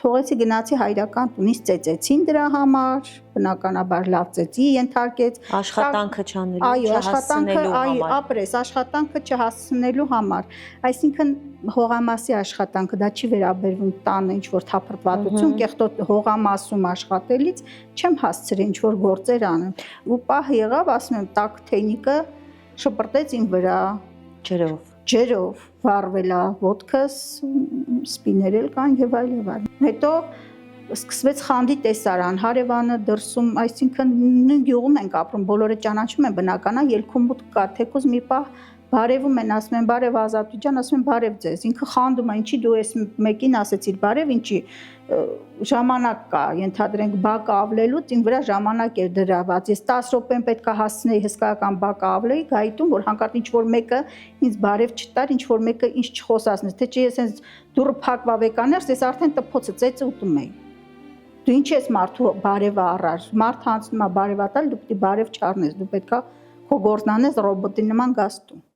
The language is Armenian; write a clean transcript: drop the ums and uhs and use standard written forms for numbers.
Թողեցի գնացի հայրական տունից ծեծեցին դրա համար, բնականաբար լավ ծեծի ենթարկեց։ Աշխատանքը չանելու, Այո, աշխատանքը, չհասցնելու այո, համար։ ապրես, աշխատանքը չհասցնելու համար։ Այսինքն հողամասի աշխատանքը դա չի վերաբերվում տանը ինչ-որ թափրտվածություն, կեղտոտ հողամասում աշխատելից չեմ հասցրել ինչ-որ գործեր անեմ։ Ու պահ եղավ, ասում եմ, տաք թեյնիկը շպրտեց իմ վրա ջերով վառվելա ոտքս, սպիներ կան եւ այլ եւ այլ։ Հետո սկսվեց խանդի տեսարան, հարևանը դրսում, այսինքն նույն գյուղում ենք ապրում, բոլորը ճանաչում են բնականա, ելքում մուտք կա, թեկուզ մի պահ բարևում են, ասում են բարև Ազատի ջան, ասում են բարև ձեզ, ինքը խանդում է, ինչի դու ես մեկին ասեցիր բարև, ինչի ժամանակ կա, ենթադրենք բակը ավլելուց ին վրա ժամանակ էր դրված, ես 10 րոպեն պետք է հասցնեի հսկայական բակը ավլեի, գայտում, որ հանկարծ ինչ-որ մեկը ինձ բարև չտար, ինչ-որ մեկը ինձ չխոսացնեց, թե չէ ես հենց դուռը փակվավ եկաներս, ես արդեն տփոցը ծեծը ուտում էի։ Դու ինչ ես մարդու բարևը առար, մարդը անցնում է բարևատալ, դու պետք է բարև չառնես, դու պետք է քո գործն անես ռոբոտի նման գաս տուն։